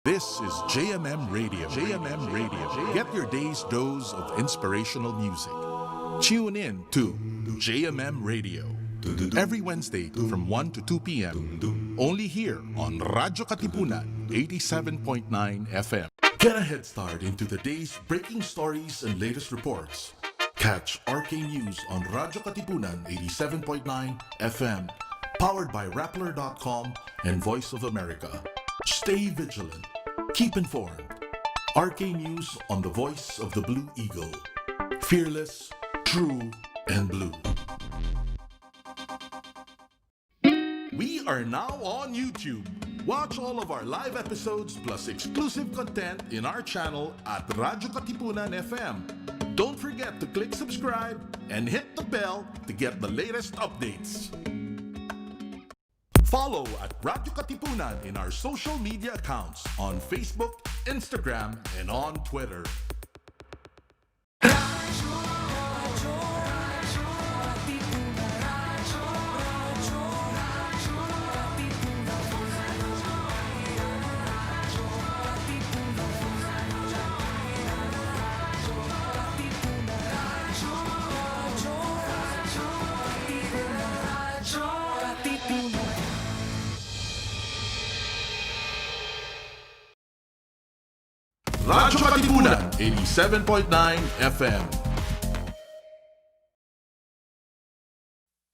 This is JMM Radio. JMM Radio. Get your day's dose of inspirational music. Tune in to JMM Radio every Wednesday from 1 to 2 p.m. Only here on Radyo Katipunan 87.9 FM. Get a head start into the day's breaking stories and latest reports. Catch RK News on Radyo Katipunan 87.9 FM. Powered by Rappler.com and Voice of America. Stay vigilant. Keep informed. RK News on the voice of the Blue Eagle. Fearless, true, and blue. We are now on YouTube. Watch all of our live episodes plus exclusive content in our channel at Radyo Katipunan FM. Don't forget to click subscribe and hit the bell to get the latest updates. Follow at Radyo Katipunan in our social media accounts on Facebook, Instagram, and on Twitter. Radyo Katipunan 87.9 FM.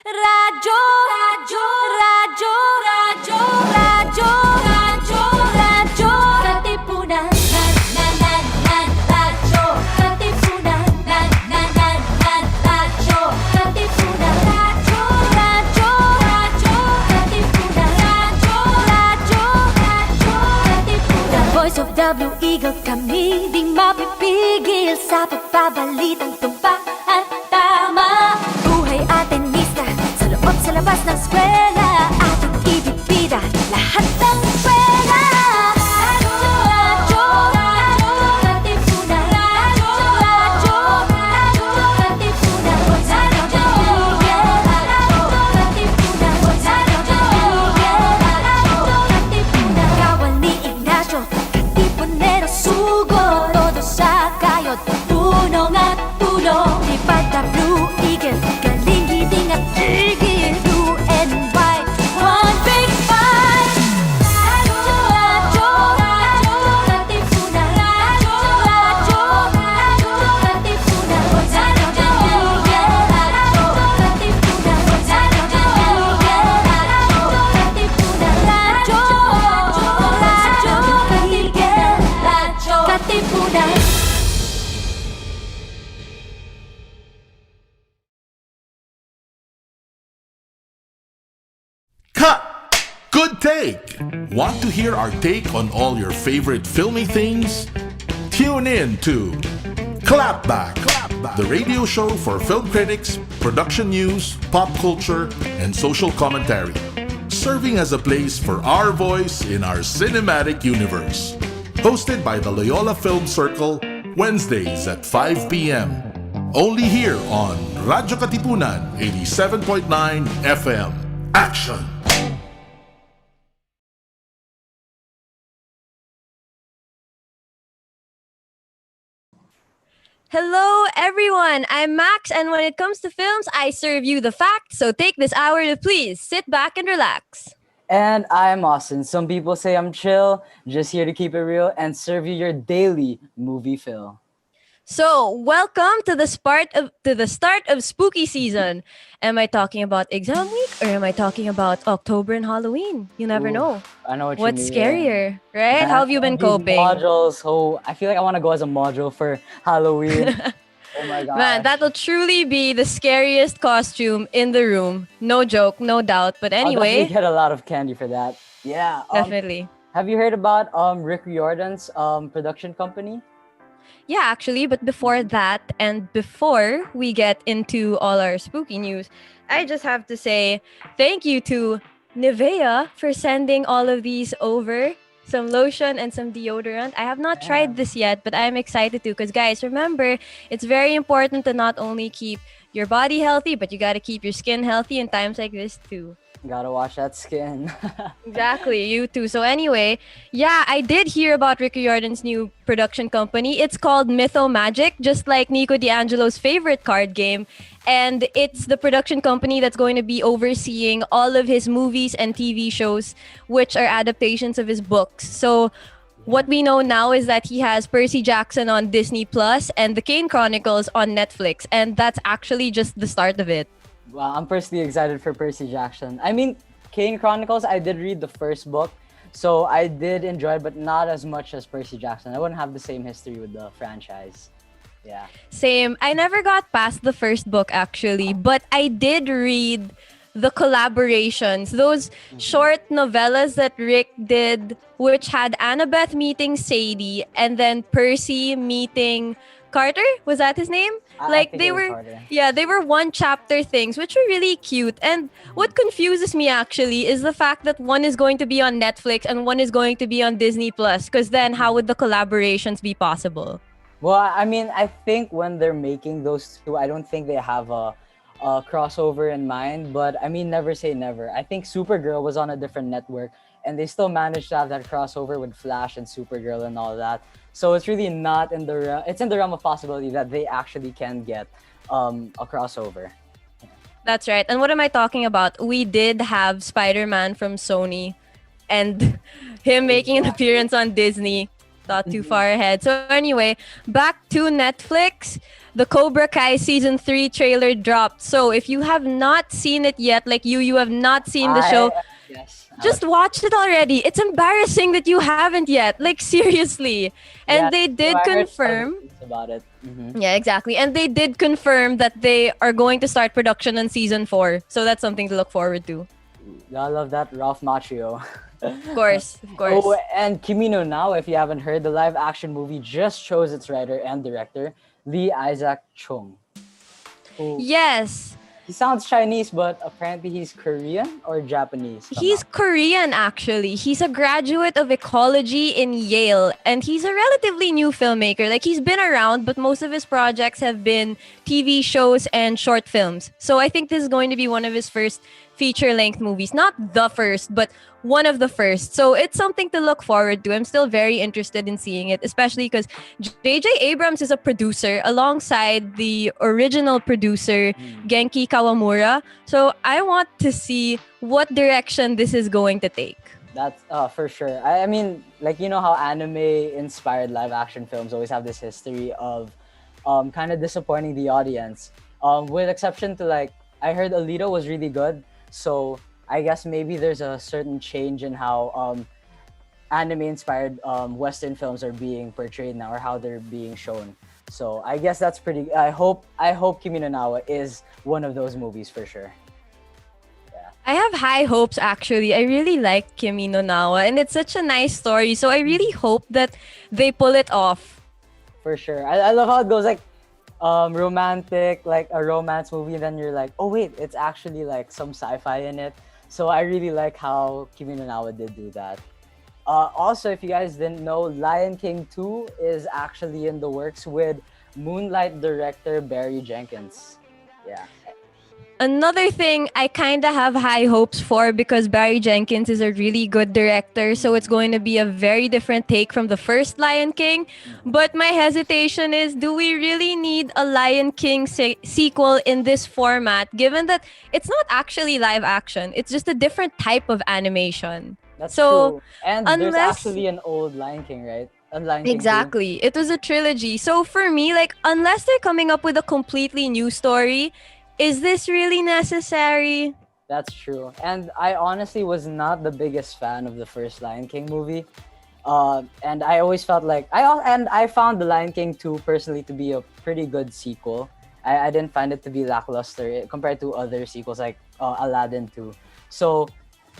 Radyo, radyo, radyo, radyo, radyo, radyo, radyo, Katipunan, radyo, Katipunan, radyo, Katipunan, radyo, radyo, radyo, Katipunan, radyo, Katipunan. The voice of the Blue Eagle, kami di mapipigil sa pagbabalitang tumpak at tama. Buhay atin sa loob sa labas ng eskwela, ating ibibida lahat ng eskwela. Radyo, radyo, Katipunan, radyo, radyo, Katipunan, radyo, Katipunan, Katipunan. Kawal ni Ignacio, Katipunero, sugo, todo sa kayod, punong at tulong. Ipag the Blue Eagle, galing, giting at gigil, blue and white, one big fight. Radyo, radyo, radyo, Katipunan, radyo, radyo, radyo, Katipunan, radyo, Katipunan, radyo, Katipunan. Cut! Good take! Want to hear our take on all your favorite filmy things? Tune in to Clapback, the radio show for film critics, production news, pop culture, and social commentary. Serving as a place for our voice in our cinematic universe. Hosted by the Loyola Film Circle, Wednesdays at 5 p.m. Only here on Radyo Katipunan 87.9 FM. Action! Hello, everyone. I'm Max, and when it comes to films, I serve you the facts. So take this hour to please sit back and relax. And I'm Austin. Some people say I'm chill, just here to keep it real and serve you your daily movie fill. So, welcome to the start of spooky season. Am I talking about exam week or am I talking about October and Halloween? You never know. I know what What's you mean. scarier, right? How have you been These coping? Modules, so I feel like I want to go as a module for Halloween. Oh my god. Man, that'll truly be the scariest costume in the room. No joke, no doubt. But I'll anyway, definitely get a lot of candy for that. Yeah. definitely. Have you heard about Rick Riordan's production company? Yeah, actually, but before that, and before we get into all our spooky news, I just have to say thank you to Nivea for sending all of these over. Some lotion and some deodorant. I have not tried this yet, but I'm excited to because, guys, remember, it's very important to not only keep your body healthy, but you gotta keep your skin healthy in times like this too. Gotta wash that skin. Exactly, you too. So anyway, yeah, I did hear about Ricky Jordan's new production company. It's called Mytho Magic, just like Nico D'Angelo's favorite card game. And it's the production company that's going to be overseeing all of his movies and TV shows, which are adaptations of his books. So what we know now is that he has Percy Jackson on Disney Plus and The Kane Chronicles on Netflix. And that's actually just the start of it. Well, I'm personally excited for Percy Jackson. I mean, Kane Chronicles, I did read the first book, so I did enjoy it, but not as much as Percy Jackson. I wouldn't have the same history with the franchise. Yeah. Same. I never got past the first book actually, but I did read the collaborations, those short novellas that Rick did, which had Annabeth meeting Sadie and then Percy meeting Carter. Was that his name? I think it was Carter. Yeah, they were one chapter things, which were really cute. And what confuses me actually is the fact that one is going to be on Netflix and one is going to be on Disney Plus. Because then, how would the collaborations be possible? Well, I mean, I think when they're making those two, I don't think they have a crossover in mind. But I mean, never say never. I think Supergirl was on a different network, and they still managed to have that crossover with Flash and Supergirl and all that. So it's really not in the it's in the realm of possibility that they actually can get a crossover. That's right. And what am I talking about? We did have Spider-Man from Sony and him making an appearance on Disney. Thought too far ahead. So anyway, back to Netflix. The Cobra Kai season 3 trailer dropped. So if you have not seen it yet, like you have not seen the show, Yes. just watch it already. It's embarrassing that you haven't yet. Like seriously. And Yeah, they did I heard confirm. some things about it. Yeah, exactly. And they did confirm that they are going to start production on season 4. So that's something to look forward to. I love that Ralph Macchio. Of course. Oh, and Kimi no Na, if you haven't heard, the live action movie just chose its writer and director, Lee Isaac Chung. Who- Yes. He sounds Chinese, but apparently he's Korean or Japanese. He's somehow. Korean, actually. He's a graduate of ecology in Yale, and he's a relatively new filmmaker. Like, he's been around, but most of his projects have been TV shows and short films. So I think this is going to be one of his first feature-length movies. Not the first, but one of the first. So it's something to look forward to. I'm still very interested in seeing it, especially because J.J. Abrams is a producer alongside the original producer, Genki Kawamura. So I want to see what direction this is going to take. That's for sure. I mean, like, you know how anime-inspired live-action films always have this history of kind of disappointing the audience. With exception to, like, I heard Alita was really good. So I guess maybe there's a certain change in how anime-inspired Western films are being portrayed now, or how they're being shown. So I guess that's pretty. I hope Kimi no Na wa is one of those movies for sure. I have high hopes, actually. I really like Kimi no Na wa, and it's such a nice story. So I really hope that they pull it off. For sure. I love how it goes, like, romantic, like a romance movie, and then you're like, oh wait, it's actually like some sci-fi in it. So I really like how Kimi no Na wa did do that. Also, if you guys didn't know, Lion King 2 is actually in the works with Moonlight director Barry Jenkins. Yeah. Another thing I kind of have high hopes for, because Barry Jenkins is a really good director, so it's going to be a very different take from the first Lion King. But my hesitation is, do we really need a Lion King sequel in this format, given that it's not actually live action, it's just a different type of animation? That's so, true. And there's actually an old Lion King, right? Lion King exactly. It was a trilogy. So for me, like, unless they're coming up with a completely new story, is this really necessary? That's true. And I honestly was not the biggest fan of the first Lion King movie. And I always felt like I found The Lion King 2 personally to be a pretty good sequel. I didn't find it to be lackluster compared to other sequels like Aladdin 2. So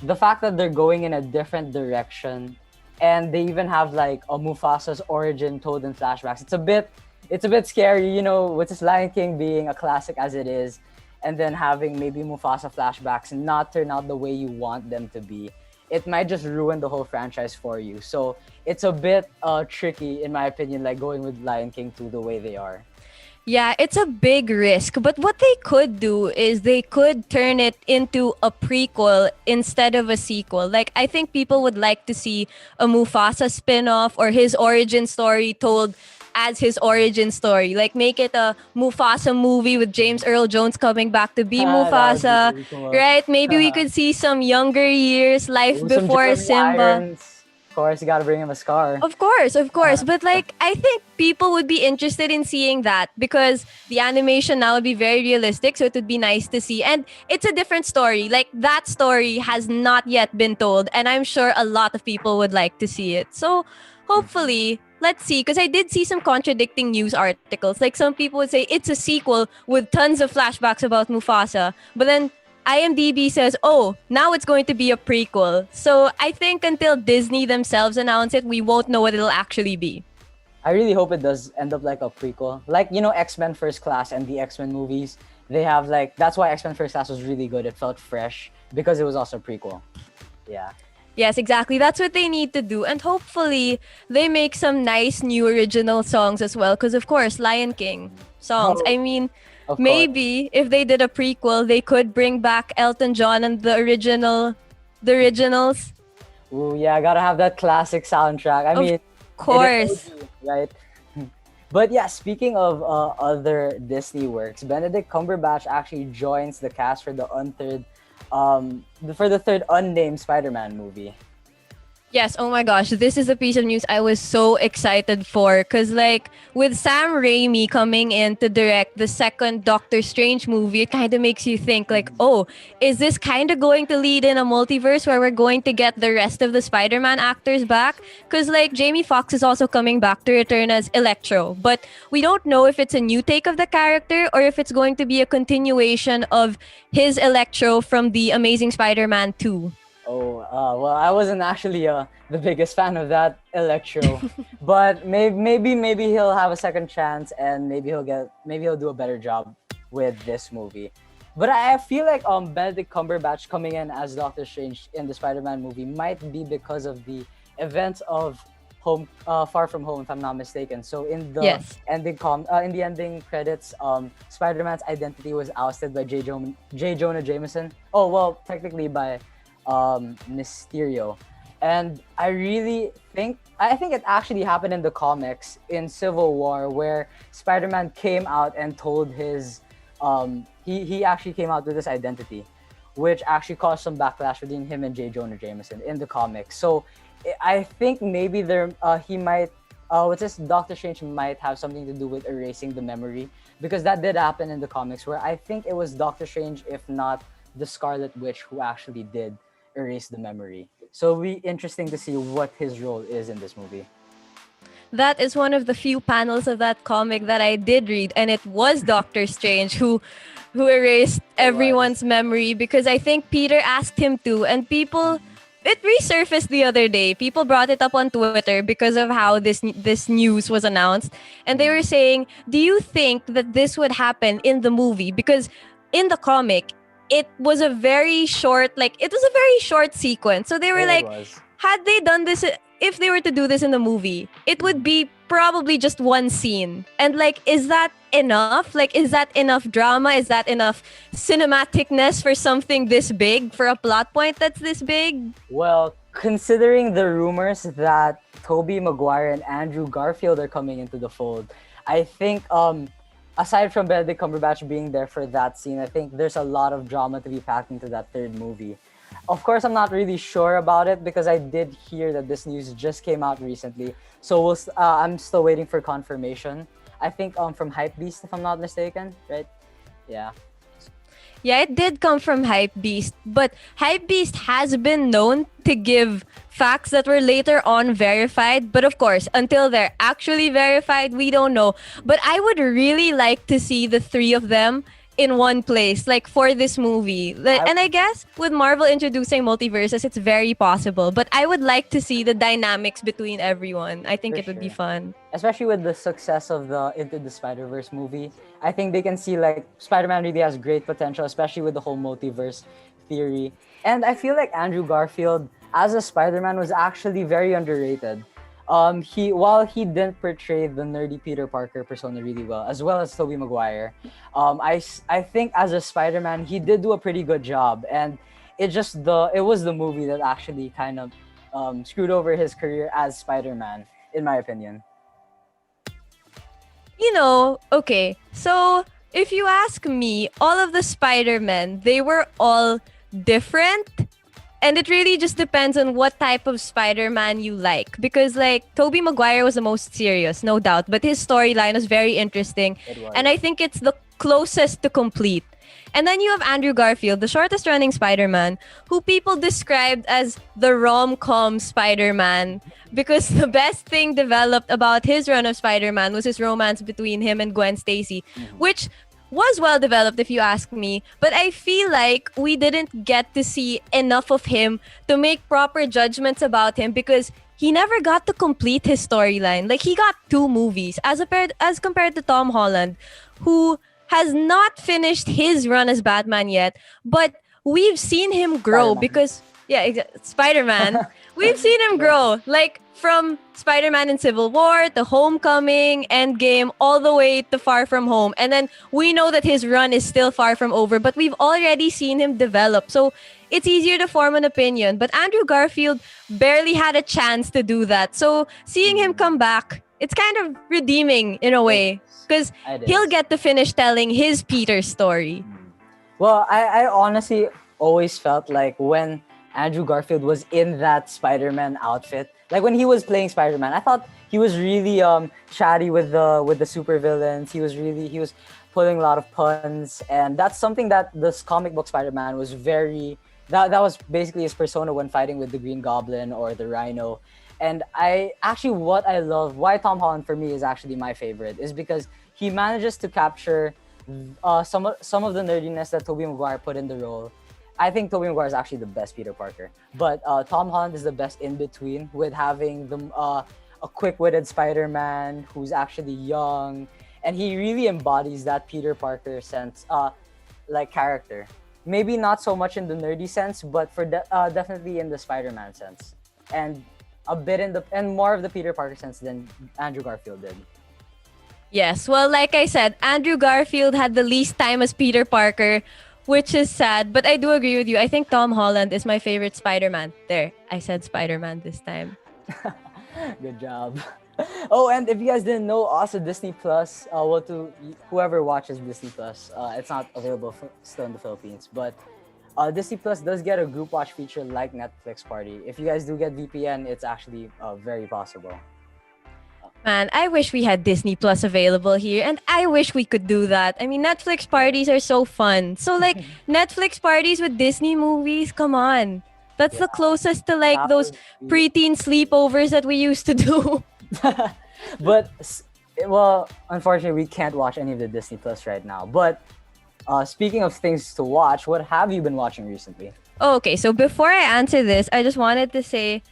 the fact that they're going in a different direction, and they even have like a Mufasa's origin told in flashbacks, it's a bit scary, you know, with this Lion King being a classic as it is, and then having maybe Mufasa flashbacks not turn out the way you want them to be. It might just ruin the whole franchise for you. So it's a bit tricky, in my opinion, like going with Lion King 2 the way they are. Yeah, it's a big risk. But what they could do is they could turn it into a prequel instead of a sequel. Like, I think people would like to see a Mufasa spin-off or his origin story told as his origin story. Like, make it a Mufasa movie with James Earl Jones coming back to be That would be Mufasa, really cool. right? Maybe we could see some younger years, life Ooh, some before Jeremy Simba. Irons. Of course, you gotta bring him a scar. Of course, of course. But like, I think people would be interested in seeing that because the animation now would be very realistic. So it would be nice to see. And it's a different story. Like, that story has not yet been told. And I'm sure a lot of people would like to see it. So hopefully, let's see. Because I did see some contradicting news articles. Like, some people would say it's a sequel with tons of flashbacks about Mufasa. But then IMDb says, oh, now it's going to be a prequel. So I think until Disney themselves announce it, we won't know what it'll actually be. I really hope it does end up like a prequel. Like, you know, X-Men First Class and the X-Men movies, they have like, that's why X-Men First Class was really good. It felt fresh because it was also a prequel. Yeah. Yes, exactly. That's what they need to do. And hopefully they make some nice new original songs as well. Because, of course, Lion King songs. Oh, I mean, of maybe if they did a prequel, they could bring back Elton John and the originals. Ooh, yeah, gotta have that classic soundtrack. I mean, Of course. it is OG, right? But yeah, speaking of other Disney works, Benedict Cumberbatch actually joins the cast for the third unnamed Spider-Man movie. Yes, oh my gosh, this is a piece of news I was so excited for because, like, with Sam Raimi coming in to direct the second Doctor Strange movie, it kind of makes you think, like, oh, is this kind of going to lead in a multiverse where we're going to get the rest of the Spider-Man actors back? Because, like, Jamie Foxx is also coming back to return as Electro, but we don't know if it's a new take of the character or if it's going to be a continuation of his Electro from the Amazing Spider-Man 2. Oh, well, I wasn't actually the biggest fan of that Electro, but maybe he'll have a second chance and maybe he'll do a better job with this movie. But I feel like Benedict Cumberbatch coming in as Doctor Strange in the Spider-Man movie might be because of the events of Far From Home, if I'm not mistaken. So in the Yes. ending credits, Spider-Man's identity was ousted by J. Jonah Jameson. Oh well, technically by Mysterio. And I think it actually happened in the comics in Civil War where Spider-Man came out and told his he actually came out with this identity, which actually caused some backlash between him and J. Jonah Jameson in the comics. So I think maybe Doctor Strange might have something to do with erasing the memory, because that did happen in the comics where I think it was Doctor Strange, if not the Scarlet Witch, who actually did erase the memory. So it'll be interesting to see what his role is in this movie. That is one of the few panels of that comic that I did read, and it was Doctor Strange who erased everyone's memory because I think Peter asked him to, and it resurfaced the other day. People brought it up on Twitter because of how this news was announced, and they were saying, "Do you think that this would happen in the movie?" Because in the comic, it was a very short sequence. So they were like, had they done this, if they were to do this in the movie, it would be probably just one scene. And like, is that enough? Like, is that enough drama? Is that enough cinematicness for something this big, for a plot point that's this big? Well, considering the rumors that Tobey Maguire and Andrew Garfield are coming into the fold, I think aside from Benedict Cumberbatch being there for that scene, I think there's a lot of drama to be packed into that third movie. Of course, I'm not really sure about it because I did hear that this news just came out recently. So I'm still waiting for confirmation. I think from Hypebeast, if I'm not mistaken, right? Yeah. Yeah, it did come from Hypebeast, but Hypebeast has been known to give facts that were later on verified. But of course, until they're actually verified, we don't know. But I would really like to see the three of them in one place, like for this movie. And I guess with Marvel introducing multiverses, it's very possible. But I would like to see the dynamics between everyone. I think it would be fun. Especially with the success of the Into the Spider-Verse movie, I think they can see like Spider-Man really has great potential, especially with the whole multiverse theory. And I feel like Andrew Garfield as a Spider-Man was actually very underrated. While he didn't portray the nerdy Peter Parker persona really well as Tobey Maguire, I think as a Spider-Man he did do a pretty good job, and it was the movie that actually kind of screwed over his career as Spider-Man, in my opinion. Okay, so if you ask me, all of the Spider-Men, they were all different. And it really just depends on what type of Spider-Man you like. Because, like, Tobey Maguire was the most serious, no doubt. But his storyline was very interesting. And I think it's the closest to complete. And then you have Andrew Garfield, the shortest running Spider-Man, who people described as the rom-com Spider-Man. Because the best thing developed about his run of Spider-Man was his romance between him and Gwen Stacy. Which was well developed if you ask me, but I feel like we didn't get to see enough of him to make proper judgments about him because he never got to complete his storyline. Like, he got 2 movies as compared to Tom Holland, who has not finished his run as Batman yet, but we've seen him grow because Spider-Man. We've seen him grow, like from Spider-Man in Civil War to Homecoming, Endgame, all the way to Far From Home. And then we know that his run is still far from over, but we've already seen him develop. So it's easier to form an opinion. But Andrew Garfield barely had a chance to do that. So seeing him come back, it's kind of redeeming in a way because he'll get to finish telling his Peter story. Well, I honestly always felt like when Andrew Garfield was in that Spider-Man outfit, like when he was playing Spider-Man, I thought he was really chatty with the supervillains. He was pulling a lot of puns, and that's something that this comic book Spider-Man was very that was basically his persona when fighting with the Green Goblin or the Rhino. And what I love, why Tom Holland for me is actually my favorite, is because he manages to capture some of the nerdiness that Tobey Maguire put in the role. I think Tobey Maguire is actually the best Peter Parker, but Tom Holland is the best in between, with having a quick-witted Spider-Man who's actually young, and he really embodies that Peter Parker sense, like character. Maybe not so much in the nerdy sense, but definitely in the Spider-Man sense, and a bit and more of the Peter Parker sense than Andrew Garfield did. Yes, well, like I said, Andrew Garfield had the least time as Peter Parker, which is sad, but I do agree with you. I think Tom Holland is my favorite Spider-Man. There, I said Spider-Man this time. Good job. Oh, and if you guys didn't know, also Disney Plus, to whoever watches Disney Plus, it's not available still in the Philippines, but Disney Plus does get a group watch feature like Netflix Party. If you guys do get VPN, it's actually very possible. Man, I wish we had Disney Plus available here, and I wish we could do that. I mean, Netflix parties are so fun. So, like, Netflix parties with Disney movies, come on. That's the closest to, like, those preteen sleepovers that we used to do. But, well, unfortunately, we can't watch any of the Disney Plus right now. But speaking of things to watch, what have you been watching recently? Okay, so before I answer this, I just wanted to say,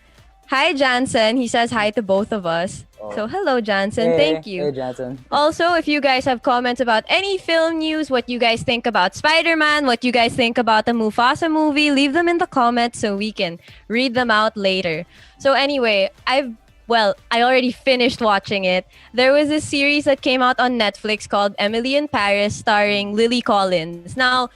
hi, Jansen. He says hi to both of us. Oh. So, hello, Jansen. Hey, thank you. Hey, Jansen. Also, if you guys have comments about any film news, what you guys think about Spider-Man, what you guys think about the Mufasa movie, leave them in the comments so we can read them out later. So, anyway, I already finished watching it. There was a series that came out on Netflix called Emily in Paris, starring Lily Collins. Now,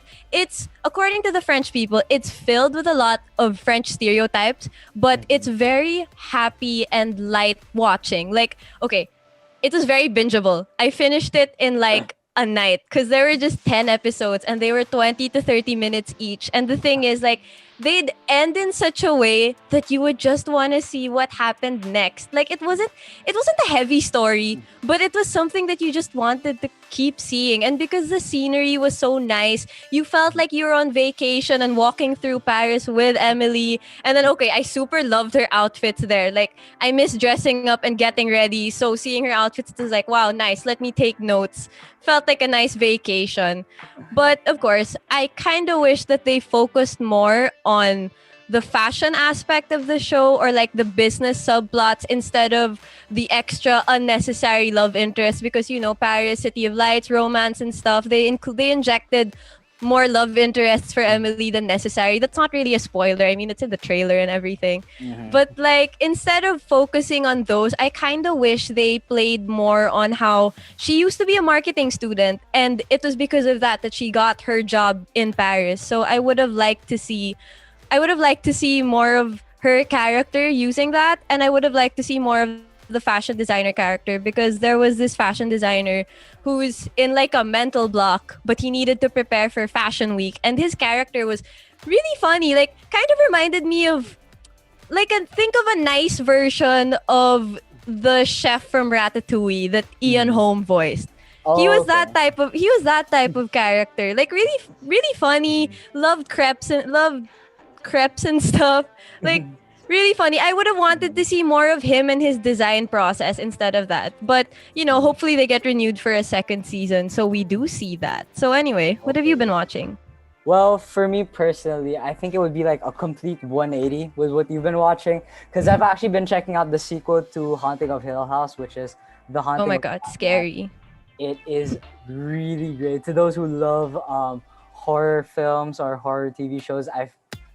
according to the French people, it's filled with a lot of French stereotypes, but it's very happy and light watching. Like, okay, it was very bingeable. I finished it in like a night because there were just 10 episodes and they were 20 to 30 minutes each. And the thing is, like, they'd end in such a way that you would just want to see what happened next. Like, it wasn't a heavy story, but it was something that you just wanted to keep seeing. And because the scenery was so nice, you felt like you were on vacation and walking through Paris with Emily. And then, okay, I super loved her outfits there. Like, I miss dressing up and getting ready. So seeing her outfits was like, wow, nice. Let me take notes. Felt like a nice vacation. But of course, I kind of wish that they focused more on the fashion aspect of the show, or like the business subplots, instead of the extra unnecessary love interest, because, you know, Paris, City of Lights, romance and stuff, they injected more love interests for Emily than necessary. That's not really a spoiler. I mean, it's in the trailer and everything. But like, instead of focusing on those, I kind of wish they played more on how she used to be a marketing student, and it was because of that she got her job in Paris. So I would have liked to see more of her character using that, and I would have liked to see more of the fashion designer character, because there was this fashion designer who's in like a mental block, but he needed to prepare for Fashion Week, and his character was really funny. Like, kind of reminded me of think of a nice version of the chef from Ratatouille that Ian Holm voiced. He was that type of character. Like, really, really funny. Loved crepes and stuff. Like, really funny. I would have wanted to see more of him and his design process instead of that. But, hopefully they get renewed for a second season, so we do see that. So anyway, what have you been watching? Well, for me personally, I think it would be like a complete 180 with what you've been watching, because I've actually been checking out the sequel to Haunting of Hill House, which is The Haunting Oh my of god, scary. It is really great. To those who love horror films or horror TV shows,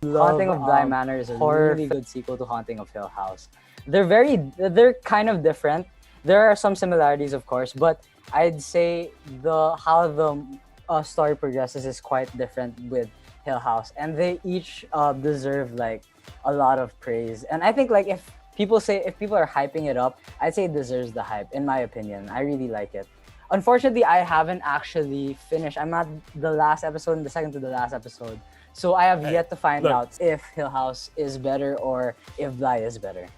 Haunting of Bly Manor is a really good sequel to Haunting of Hill House. They're kind of different. There are some similarities, of course, but I'd say how the story progresses is quite different with Hill House, and they each deserve like a lot of praise. And I think like if people are hyping it up, I'd say it deserves the hype. In my opinion, I really like it. Unfortunately, I haven't actually finished. I'm at the last episode, the second to the last episode. So I have yet to find out if Hill House is better or if Bly is better.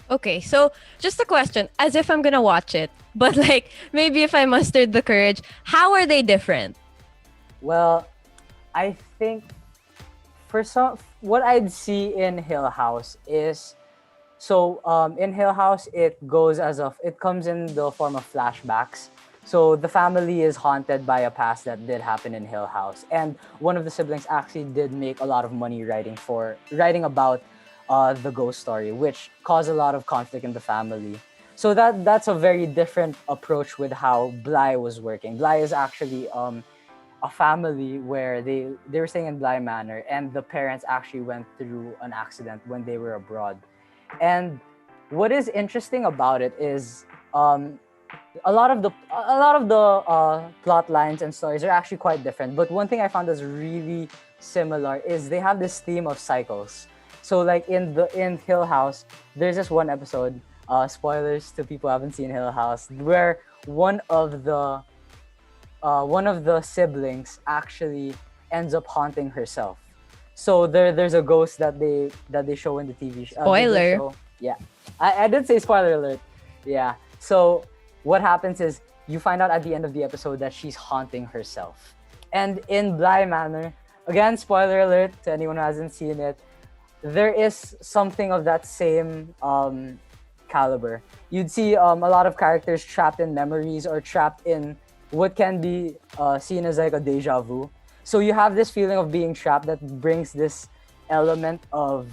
Okay, so just a question, as if I'm gonna watch it, but like maybe if I mustered the courage, how are they different? Well, I think what I'd see in Hill House is in Hill House it comes in the form of flashbacks. So the family is haunted by a past that did happen in Hill House, and one of the siblings actually did make a lot of money writing about the ghost story, which caused a lot of conflict in the family. So that's a very different approach with how Bly was working. Bly is actually a family where they were staying in Bly Manor, and the parents actually went through an accident when they were abroad. And what is interesting about it is a lot of the plot lines and stories are actually quite different. But one thing I found that's really similar is they have this theme of cycles. So like in Hill House, there's this one episode, spoilers to people who haven't seen Hill House, where one of the siblings actually ends up haunting herself. So there's a ghost that they show in the TV show. Spoiler. Yeah, I did say spoiler alert. Yeah. So what happens is you find out at the end of the episode that she's haunting herself. And in Bly Manor, again, spoiler alert to anyone who hasn't seen it, there is something of that same caliber. You'd see a lot of characters trapped in memories or trapped in what can be seen as like a deja vu. So you have this feeling of being trapped that brings this element of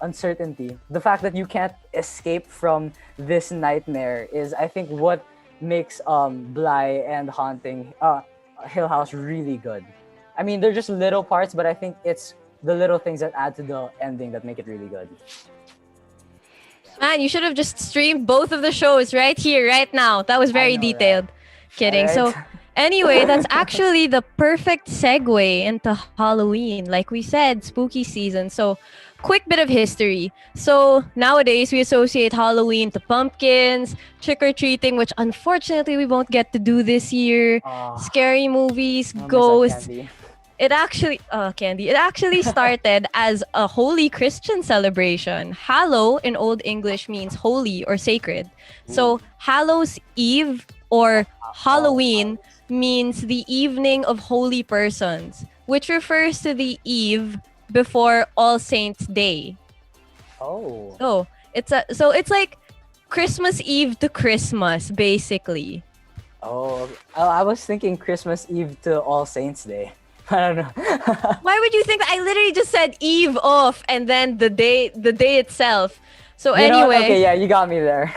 uncertainty. The fact that you can't escape from this nightmare is, I think, what makes Bly and Haunting Hill House really good. I mean, they're just little parts, but I think it's the little things that add to the ending that make it really good. Man, you should have just streamed both of the shows right here, right now. That was very detailed. Right? Kidding. Right. So anyway, that's actually the perfect segue into Halloween. Like we said, spooky season. So quick bit of history. So nowadays we associate Halloween to pumpkins, trick-or-treating, which unfortunately we won't get to do this year. Scary movies, ghosts. It actually started as a holy Christian celebration. Hallow in Old English means holy or sacred. So Hallows Eve or Halloween means the evening of holy persons, which refers to the eve before All Saints Day. Oh. So it's like Christmas Eve to Christmas, basically. Oh, I was thinking Christmas Eve to All Saints Day. I don't know. Why would you think that? I literally just said eve off and then the day itself. So anyway. Okay, yeah, you got me there.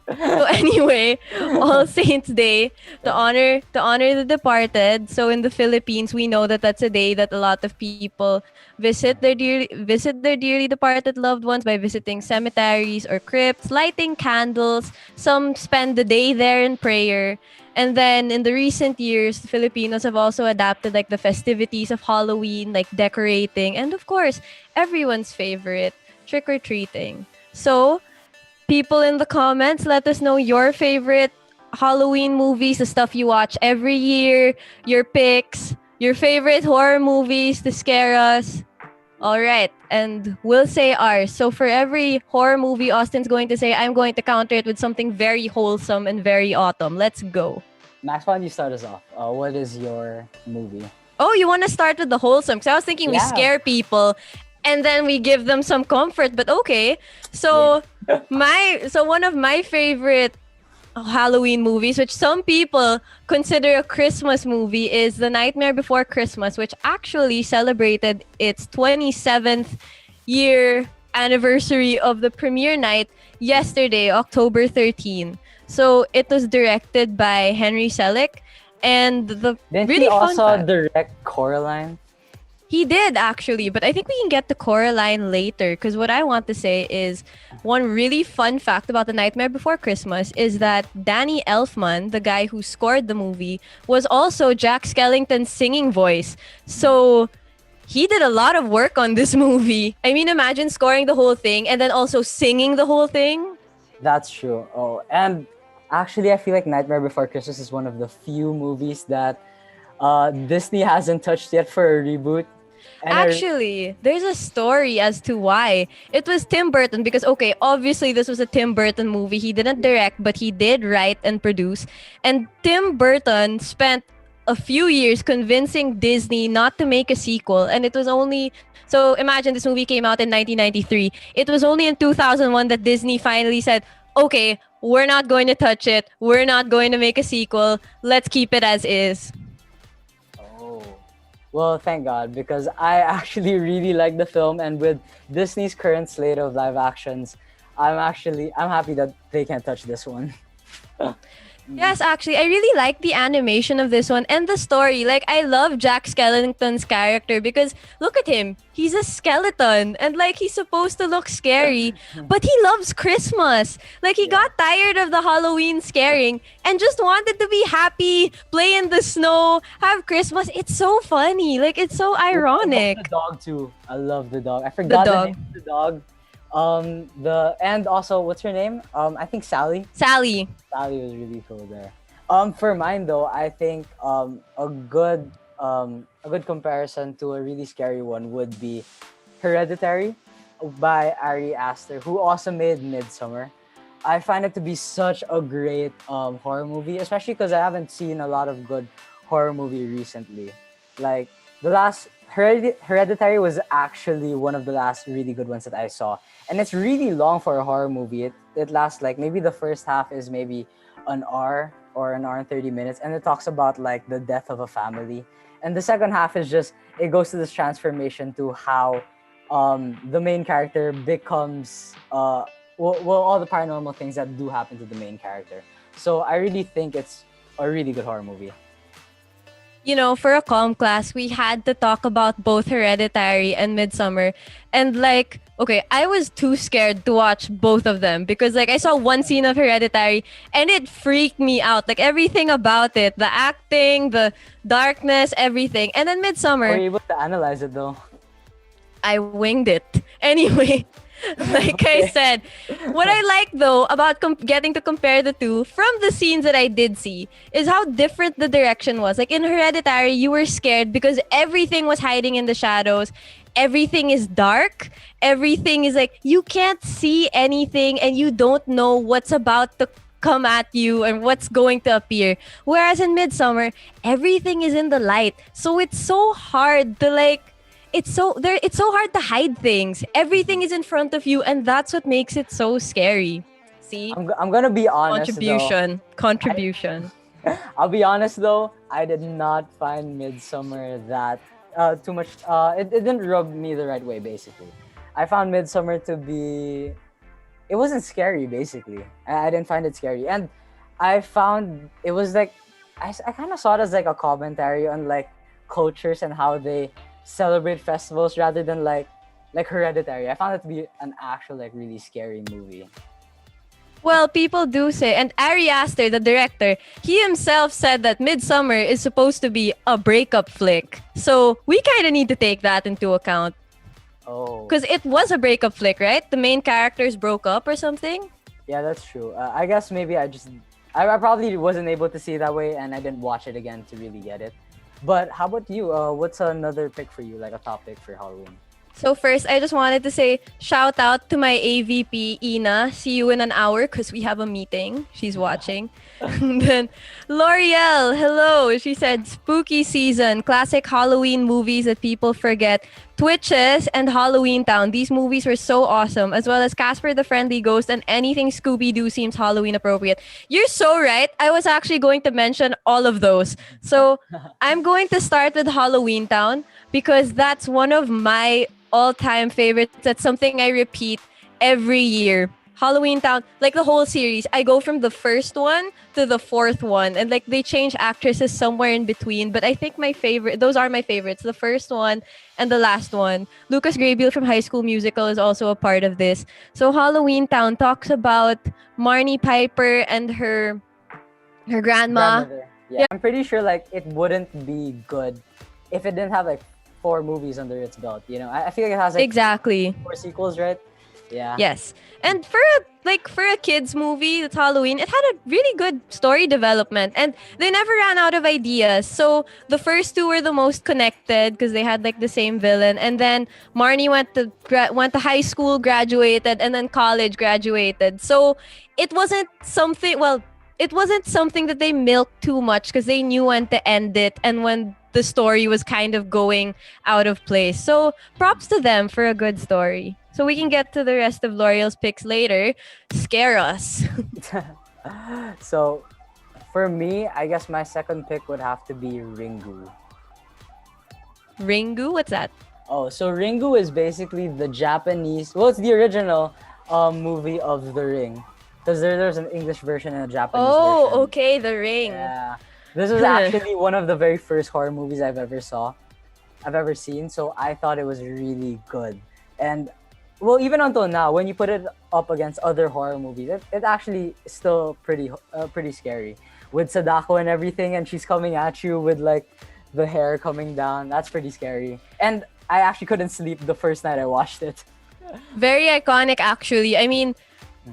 So anyway, All Saints Day to honor the departed. So in the Philippines, we know that that's a day that a lot of people visit their dearly departed loved ones by visiting cemeteries or crypts, lighting candles. Some spend the day there in prayer. And then in the recent years, Filipinos have also adapted like the festivities of Halloween, like decorating, and of course, everyone's favorite, trick or treating. So people in the comments, let us know your favorite Halloween movies, the stuff you watch every year, your picks, your favorite horror movies to scare us. All right, and we'll say ours. So for every horror movie Austin's going to say, I'm going to counter it with something very wholesome and very autumn. Let's go. Max, why don't you start us off? What is your movie? Oh, you want to start with the wholesome? Because I was thinking we Yeah. scare people and then we give them some comfort. But okay, so one of my favorite Halloween movies, which some people consider a Christmas movie, is The Nightmare Before Christmas, which actually celebrated its 27th year anniversary of the premiere night yesterday, October 13. So it was directed by Henry Selick, and the Didn't really he fun also fact- direct Coraline? he did actually, but I think we can get to Coraline later because what I want to say is one really fun fact about The Nightmare Before Christmas is that Danny Elfman, the guy who scored the movie, was also Jack Skellington's singing voice. So he did a lot of work on this movie. I mean, imagine scoring the whole thing and then also singing the whole thing. That's true. Oh, and actually, I feel like Nightmare Before Christmas is one of the few movies that Disney hasn't touched yet for a reboot. And Actually, there's a story as to why. It was Tim Burton because, okay, obviously this was a Tim Burton movie. He didn't direct, but he did write and produce. And Tim Burton spent a few years convincing Disney not to make a sequel. And it was only... So imagine this movie came out in 1993. It was only in 2001 that Disney finally said, okay, we're not going to touch it. We're not going to make a sequel. Let's keep it as is. Oh, well, thank God, because I actually really like the film, and with Disney's current slate of live actions, I'm happy that they can't touch this one. Yes, actually, I really like the animation of this one and the story. Like, I love Jack Skellington's character because look at him. He's a skeleton and like he's supposed to look scary, but he loves Christmas. Like, he got tired of the Halloween scaring and just wanted to be happy, play in the snow, have Christmas. It's so funny. Like, it's so ironic. I love the dog too. I love the dog. I forgot the dog. name of the dog. And also, what's her name? I think Sally. Sally. Sally was really cool there. For mine though, I think a good comparison to a really scary one would be Hereditary by Ari Aster, who also made Midsummer. I find it to be such a great horror movie, especially because I haven't seen a lot of good horror movie recently. Like the last Hereditary was actually one of the last really good ones that I saw, and it's really long for a horror movie. It lasts like maybe the first half is maybe an hour or an hour and 30 minutes, and it talks about like the death of a family, and the second half is just it goes to this transformation to how the main character becomes all the paranormal things that do happen to the main character. So I really think it's a really good horror movie. You know, for a comm class, we had to talk about both Hereditary and Midsummer. And like, okay, I was too scared to watch both of them because like I saw one scene of Hereditary and it freaked me out. Like everything about it, the acting, the darkness, everything. And then Midsummer, Were you able to analyze it though? I winged it. Anyway, like I said, what I like though about getting to compare the two from the scenes that I did see is how different the direction was. Like in Hereditary, you were scared because everything was hiding in the shadows. Everything is dark. Everything is like you can't see anything and you don't know what's about to come at you and what's going to appear. Whereas in Midsummer, everything is in the light. So it's so hard to like it's so hard to hide things. Everything is in front of you, and that's what makes it so scary. See? I'm gonna be honest. Contribution. I'll be honest though, I did not find Midsummer that too much. It didn't rub me the right way. Basically, I found Midsummer to be it wasn't scary. Basically, I didn't find it scary, and I found it was like I kind of saw it as like a commentary on like cultures and how they celebrate festivals rather than like Hereditary. I found it to be an actual like really scary movie. Well, people do say, and Ari Aster, the director, he himself said that Midsummer is supposed to be a breakup flick. So we kind of need to take that into account. Oh, Because it was a breakup flick, right? The main characters broke up or something? yeah, that's true. I guess maybe I probably wasn't able to see it that way, and I didn't watch it again to really get it. But how about you? What's another pick for you, like a top pick for Halloween? So first, I just wanted to say shout out to my AVP, Ina. See you in an hour because we have a meeting. She's watching. And then L'Oreal, hello. She said spooky season, classic Halloween movies that people forget. Twitches and Halloweentown. These movies were so awesome, as well as Casper the Friendly Ghost and anything Scooby-Doo seems Halloween appropriate. You're so right. I was actually going to mention all of those. So I'm going to start with Halloweentown because that's one of my all-time favorites. That's something I repeat every year. Halloweentown, like the whole series, I go from the first one to the fourth one, and like they change actresses somewhere in between. But I think those are my favorites. The first one and the last one. Lucas Grabeel from High School Musical is also a part of this. So Halloweentown talks about Marnie Piper and her grandma. Grandmother. Yeah, I'm pretty sure like it wouldn't be good if it didn't have like 4 movies under its belt. You know, I feel like it has like Exactly. 4 sequels, right? Yeah. Yes. And for a kids movie, it's Halloween, it had a really good story development and they never ran out of ideas. So the first 2 were the most connected because they had like the same villain, and then Marnie went to high school, graduated, and then college, graduated. So it wasn't something that they milked too much because they knew when to end it and when the story was kind of going out of place. So props to them for a good story. So we can get to the rest of L'Oreal's picks later. Scare us. So for me, I guess my second pick would have to be Ringu. Ringu? What's that? Oh, so Ringu is basically the Japanese. Well, it's the original movie of The Ring, because there's an English version and a Japanese version. Oh, okay, The Ring. Yeah, this is actually one of the very first horror movies I've ever seen. So I thought it was really good, and well, even until now, when you put it up against other horror movies, it actually is still pretty scary with Sadako and everything, and she's coming at you with like the hair coming down. That's pretty scary, and I actually couldn't sleep the first night I watched it. Very iconic, actually. I mean,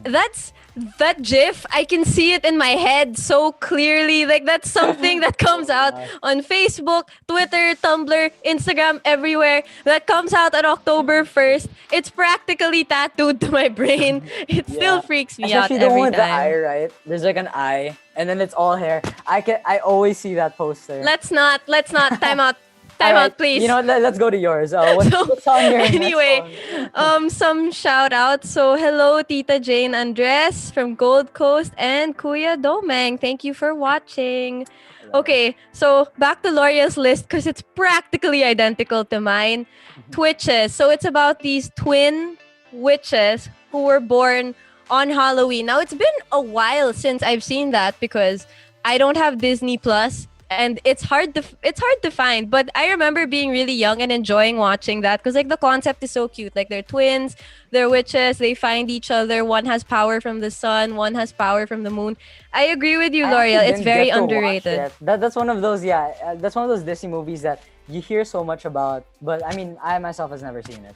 that GIF, I can see it in my head so clearly. Like, that's something that comes out on Facebook, Twitter, Tumblr, Instagram, everywhere. That comes out on October 1st. It's practically tattooed to my brain. It still freaks me out Especially the one every with the eye, time. right? There's like an eye, and then it's all hair. I always see that poster. Let's not. Time out. All Time right, out, please. You know what? Let's go to yours. What's on your next Anyway, one? some shout outs. So hello, Tita Jane Andres from Gold Coast and Kuya Domeng. Thank you for watching. Okay, so back to L'Oreal's list because it's practically identical to mine. Twitches. So it's about these twin witches who were born on Halloween. Now it's been a while since I've seen that because I don't have Disney Plus. And it's hard to find, but I remember being really young and enjoying watching that because like the concept is so cute. Like they're twins, they're witches, they find each other. One has power from the sun, one has power from the moon. I agree with you, I L'Oreal. actually It's didn't very get to watch underrated. it. That's one of those, that's one of those Disney movies that you hear so much about, but I mean, I myself has never seen it.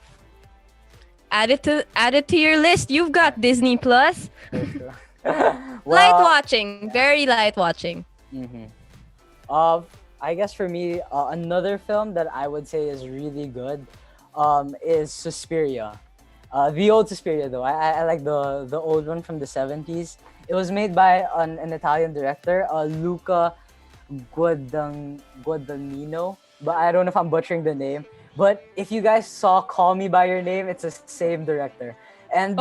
Add it to your list. You've got Disney Plus. Light watching, very light watching. Mm-hmm. I guess for me, another film that I would say is really good is Suspiria. The old Suspiria, though. I like the old one from the 70s. It was made by an Italian director, Luca Guadagnino. But I don't know if I'm butchering the name. But if you guys saw Call Me By Your Name, it's the same director. And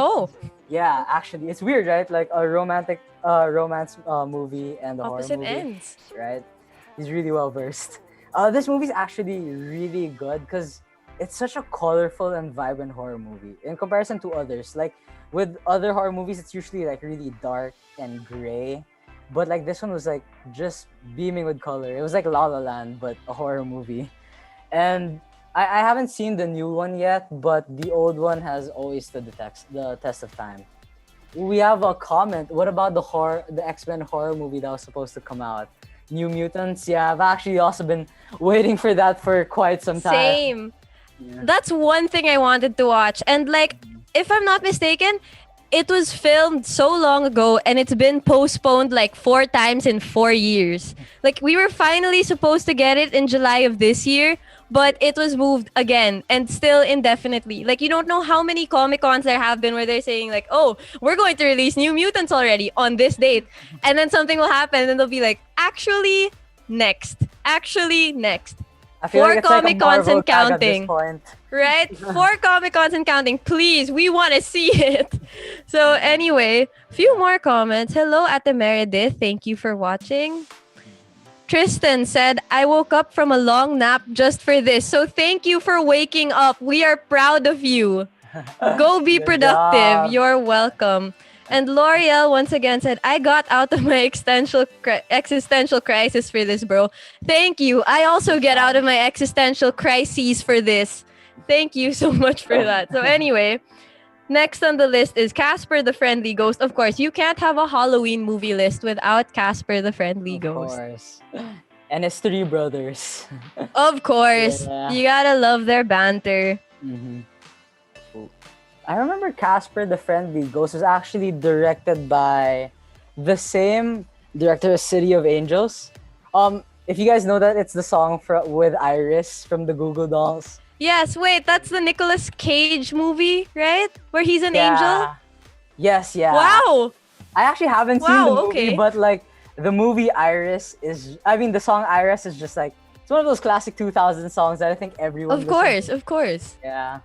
yeah, actually, it's weird, right? Like a romantic romance movie and a Opposite horror movie, ends. right? He's really well versed. This movie is actually really good because it's such a colorful and vibrant horror movie in comparison to others. Like with other horror movies, it's usually like really dark and gray. But like this one was like just beaming with color. It was like La La Land, but a horror movie. And I haven't seen the new one yet, but the old one has always stood the test of time. We have a comment. What about the X-Men horror movie that was supposed to come out? New Mutants? Yeah, I've actually also been waiting for that for quite some time. Same. That's one thing I wanted to watch. And like, if I'm not mistaken, it was filmed so long ago and it's been postponed like 4 times in 4 years. Like, we were finally supposed to get it in July of this year, but it was moved again and still indefinitely. Like, you don't know how many Comic-Cons there have been where they're saying like, oh, we're going to release New Mutants already on this date. And then something will happen and they'll be like, actually, next. I feel 4 like it's like a Comic-Cons Marvel and tag at counting. this point. Right? 4 Comic-Cons and counting. Please, we want to see it. So anyway, few more comments. Hello, Ate Meredith. Thank you for watching. Tristan said, I woke up from a long nap just for this. So thank you for waking up. We are proud of you. Go be Good productive. job. You're welcome. And L'Oreal once again said, I got out of my existential crisis for this, bro. Thank you. I also get out of my existential crises for this. Thank you so much for that. So anyway, next on the list is Casper the Friendly Ghost. Of course, you can't have a Halloween movie list without Casper the Friendly Ghost. Of course. And his 3 brothers. Of course. Yeah. You gotta love their banter. Mm-hmm. I remember Casper the Friendly Ghost was actually directed by the same director as City of Angels. If you guys know that, it's the song with Iris from the Google Dolls. Yes, wait, that's the Nicolas Cage movie, right? Where he's an angel? Yes, yeah. Wow! I actually haven't seen Wow, the movie, okay. but like the movie Iris the song Iris is just like, it's one of those classic 2000 songs that I think everyone Of listens course. to. Yeah.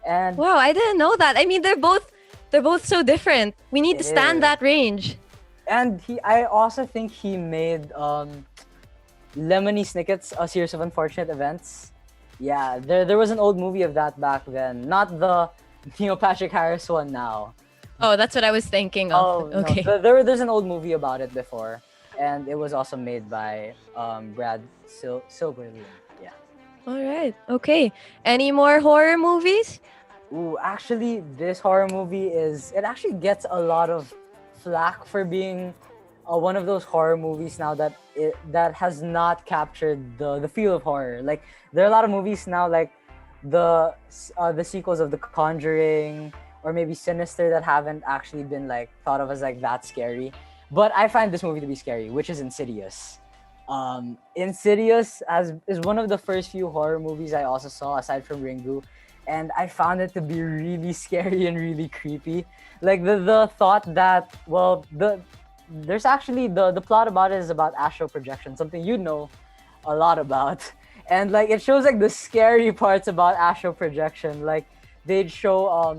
And Wow, I didn't know that. I mean, they're both so different. We need to It stand is. that range. I also think he made Lemony Snicket's A Series of Unfortunate Events. Yeah, there was an old movie of that back then. Not the Neil Patrick Harris one now. Oh, that's what I was thinking Oh, of. Okay. no. There's an old movie about it before. And it was also made by Brad Silberling. Yeah. All right. Okay. Any more horror movies? Ooh, actually, this horror movie it actually gets a lot of flack for being one of those horror movies now that has not captured the feel of horror. Like, there are a lot of movies now, like the sequels of The Conjuring or maybe Sinister, that haven't actually been like thought of as like that scary. But I find this movie to be scary, which is Insidious. Insidious is one of the first few horror movies I also saw aside from Ringu, and I found it to be really scary and really creepy. Like the thought that, well, there's actually the plot about it is about astral projection, something you know a lot about. And like it shows like the scary parts about astral projection. Like they'd show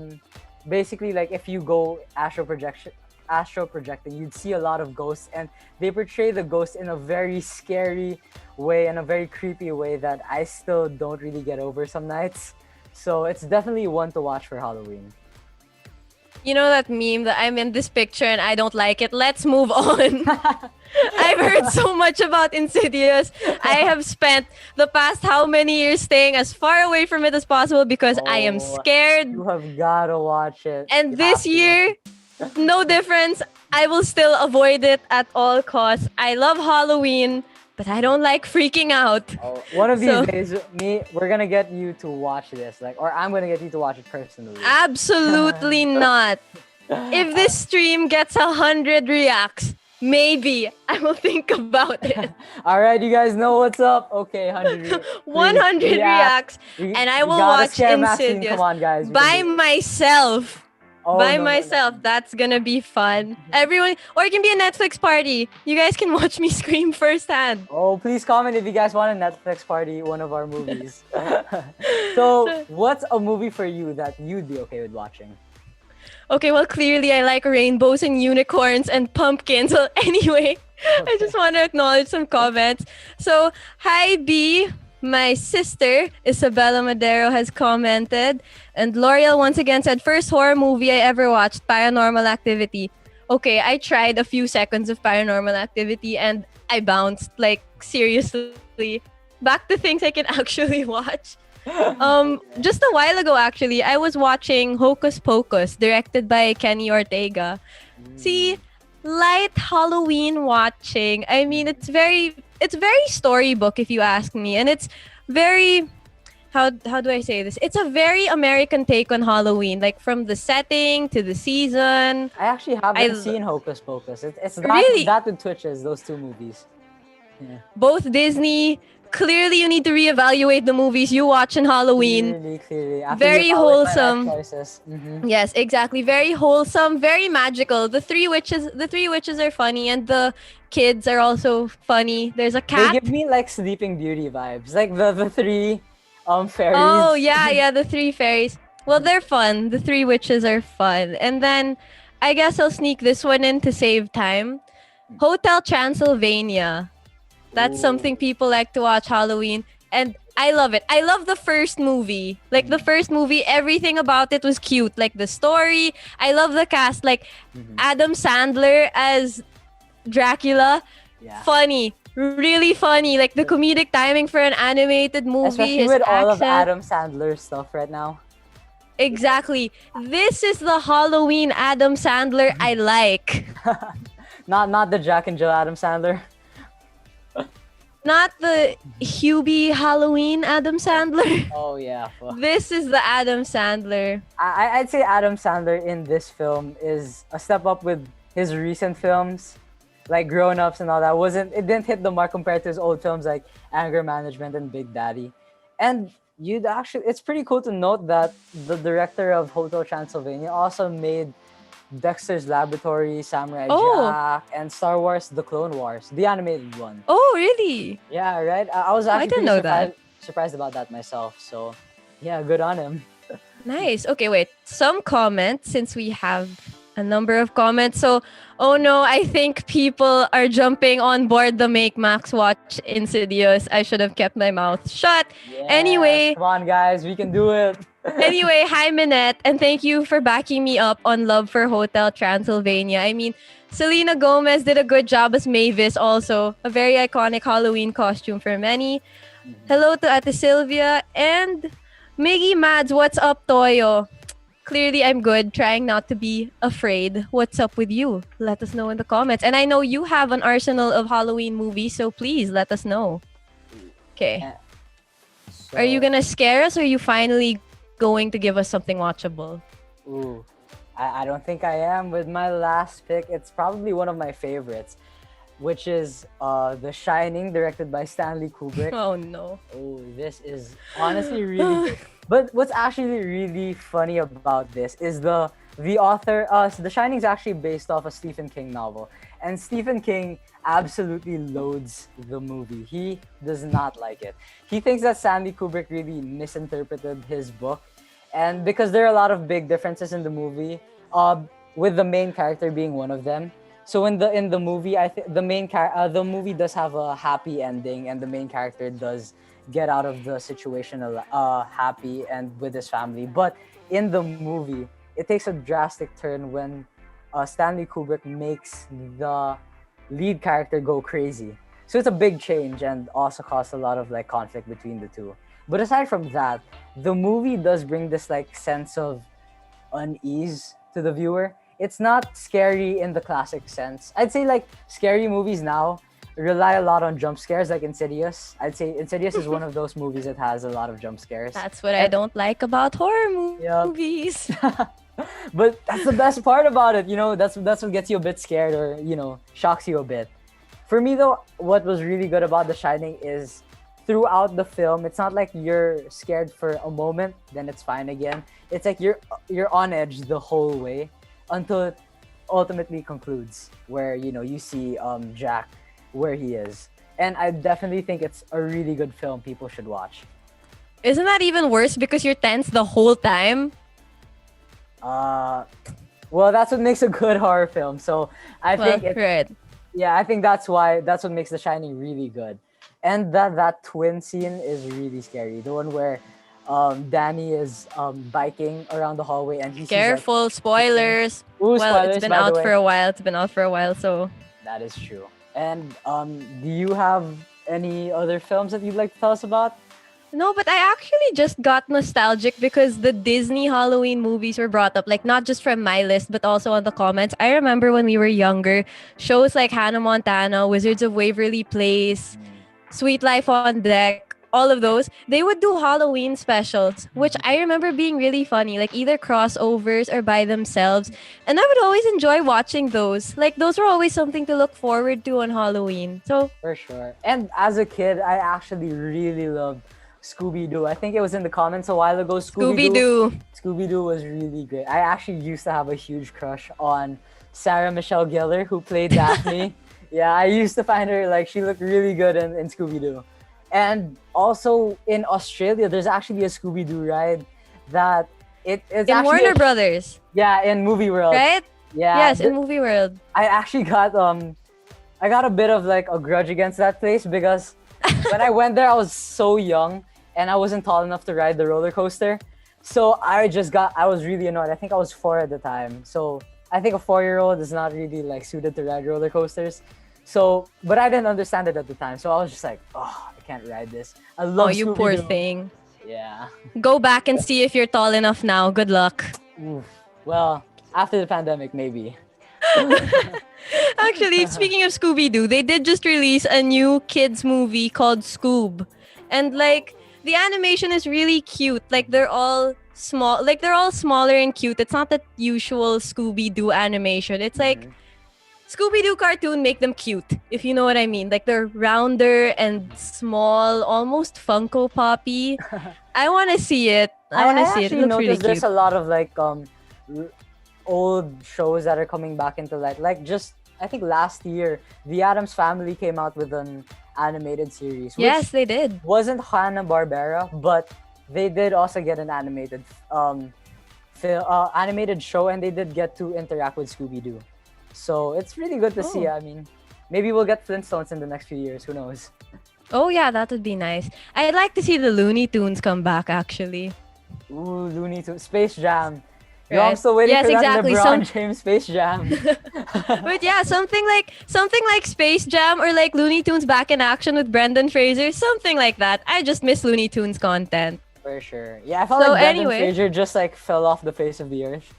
basically like if you go astral projecting, you'd see a lot of ghosts, and they portray the ghosts in a very scary way and a very creepy way that I still don't really get over some nights. So it's definitely one to watch for Halloween. You know that meme that I'm in this picture and I don't like it? Let's move on. I've heard so much about Insidious. I have spent the past how many years staying as far away from it as possible because I am scared. You have gotta watch it. And You this have to. year, no difference. I will still avoid it at all costs. I love Halloween, but I don't like freaking out. Oh, one of these So- days, we're gonna get you to watch this, or I'm gonna get you to watch it personally. Absolutely not. If this stream gets 100 reacts, maybe I will think about it. All right, you guys know what's up. Okay, 100. 100 reacts, and I will watch Insidious Come on, guys. we by can do it. myself. Oh, by no, no, myself. That's gonna be fun. Everyone, or it can be a Netflix party. You guys can watch me scream firsthand. Oh, please comment if you guys want a Netflix party, one of our movies. So, what's a movie for you that you'd be okay with watching? Okay, well, clearly I like rainbows and unicorns and pumpkins. Well, anyway, I just want to acknowledge some comments. So, hi B, My sister, Isabella Madero, has commented. And L'Oreal once again said, first horror movie I ever watched, Paranormal Activity. Okay, I tried a few seconds of Paranormal Activity and I bounced. Like, seriously. Back to things I can actually watch. Just a while ago, actually, I was watching Hocus Pocus, directed by Kenny Ortega. See, light Halloween watching. I mean, it's very storybook if you ask me, and it's very how do I say this? It's a very American take on Halloween, like from the setting to the season. I actually haven't seen Hocus Pocus. It's really that with Twitches, those two movies. Yeah. Both Disney. Clearly, you need to reevaluate the movies you watch in Halloween. Clearly. Very wholesome. Mm-hmm. Yes, exactly. Very wholesome, very magical. The three witches are funny, and the kids are also funny. There's a cat. They give me like Sleeping Beauty vibes, like the three fairies. Oh yeah, the three fairies. Well, they're fun. The three witches are fun. And then I guess I'll sneak this one in to save time. Hotel Transylvania. That's something people like to watch Halloween. And I love it. I love the first movie. Like the first movie, everything about it was cute. Like the story. I love the cast. Like Adam Sandler as Dracula. Yeah. Funny. Really funny. Like the comedic timing for an animated movie. Especially with all of Adam Sandler's stuff right now. Exactly. This is the Halloween Adam Sandler I like. Not the Jack and Jill Adam Sandler. Not the Hubie Halloween Adam Sandler. Oh yeah. This is the Adam Sandler. I'd say Adam Sandler in this film is a step up with his recent films, like Grown Ups and all that. It didn't hit the mark compared to his old films like Anger Management and Big Daddy. And it's pretty cool to note that the director of Hotel Transylvania also made Dexter's Laboratory, Samurai Jack, and Star Wars: The Clone Wars, the animated one. Oh, really? Yeah, right. I was actually didn't know that. Surprised about that myself. So, yeah, good on him. Nice. Okay, wait. Some comments, since we have a number of comments. So, oh no, I think people are jumping on board the Make Max watch Insidious. I should have kept my mouth shut. Yes, anyway. Come on, guys. We can do it. Anyway, hi Minette, and thank you for backing me up on love for Hotel Transylvania. I mean, Selena Gomez did a good job as Mavis also. A very iconic Halloween costume for many. Hello to Ate Sylvia and Miggy Mads. What's up, Toyo? Clearly, I'm good, trying not to be afraid. What's up with you? Let us know in the comments. And I know you have an arsenal of Halloween movies, so please let us know. Okay. Are you gonna scare us, or are you finally going to give us something watchable? Ooh, I don't think I am. With my last pick, it's probably one of my favorites, which is The Shining, directed by Stanley Kubrick. Oh no. Oh, this is honestly really good. But what's actually really funny about this is the author, The Shining is actually based off a Stephen King novel. And Stephen King absolutely loathes the movie. He does not like it. He thinks that Stanley Kubrick really misinterpreted his book. And because there are a lot of big differences in the movie, with the main character being one of them. So in the movie, the movie does have a happy ending, and the main character does get out of the situation happy and with his family. But in the movie, it takes a drastic turn when Stanley Kubrick makes the lead character go crazy. So it's a big change and also caused a lot of like conflict between the two. But aside from that, the movie does bring this like sense of unease to the viewer. It's not scary in the classic sense. I'd say like scary movies now rely a lot on jump scares, like Insidious. I'd say Insidious is one of those movies that has a lot of jump scares. That's what I don't like about horror movies. But that's the best part about it, you know. That's what gets you a bit scared, or shocks you a bit. For me though, what was really good about The Shining is throughout the film, it's not like you're scared for a moment, then it's fine again. It's like you're on edge the whole way until it ultimately concludes, where you see Jack where he is. And I definitely think it's a really good film people should watch. Isn't that even worse because you're tense the whole time? Well, that's what makes a good horror film. So I think right. Yeah, I think that's what makes The Shining really good. And that twin scene is really scary. The one where Danny is biking around the hallway and he sees Careful, spoilers. Ooh, Well, it's spoilers, been by the out way. for a while. It's been out for a while, so That is true. And do you have any other films that you'd like to tell us about? no, but I actually just got nostalgic because the Disney Halloween movies were brought up, like not just from my list, but also on the comments. I remember when we were younger, shows like Hannah Montana, Wizards of Waverly Place, Sweet Life on Deck, all of those, they would do Halloween specials, which I remember being really funny, like either crossovers or by themselves. And I would always enjoy watching those. Like those were always something to look forward to on Halloween. So For sure. And as a kid, I actually really loved Scooby-Doo. I think it was in the comments a while ago. Scooby-Doo. Scooby-Doo was really great. I actually used to have a huge crush on Sarah Michelle Gellar, who played Daphne. Yeah, I used to find her, like, she looked really good in Scooby-Doo. And also in Australia, there's actually a Scooby-Doo ride that it's In actually Warner Brothers, yeah, in Movie World. right? Yeah. Yes, in Movie World. I actually got I got a bit of like a grudge against that place because when I went there I was so young and I wasn't tall enough to ride the roller coaster. So I was really annoyed. I think I was 4 at the time. So I think a 4-year-old is not really like suited to ride roller coasters. So, but I didn't understand it at the time. So I was just like, oh, I can't ride this. I love Oh, you poor Scooby-Doo. thing. Yeah. Go back and see if you're tall enough now. Good luck. Oof. Well, after the pandemic, maybe. Actually, speaking of Scooby-Doo, they did just release a new kids movie called Scoob. And like the animation is really cute. Like they're all smaller and cute. It's not the usual Scooby-Doo animation. It's like Scooby-Doo cartoon make them cute, if you know what I mean. Like they're rounder and small, almost Funko Poppy. I want to see it. I want to see it. It actually looks really noticed there's cute. a lot of like old shows that are coming back into light. Like just I think last year, The Addams Family came out with an animated series. Which Yes, they did. wasn't Hanna-Barbera, but they did also get an animated animated show, and they did get to interact with Scooby-Doo. So it's really good to see. I mean, maybe we'll get Flintstones in the next few years. Who knows? Oh yeah, that would be nice. I'd like to see the Looney Tunes come back actually. Ooh, Looney Tunes, Space Jam. Yo, Right. I'm still waiting Yes, for that exactly. LeBron James Space Jam. But yeah, something like Space Jam or like Looney Tunes back in action with Brendan Fraser, something like that. I just miss Looney Tunes content. For sure. Yeah, I felt So like Brendan anyway- Fraser just like fell off the face of the earth.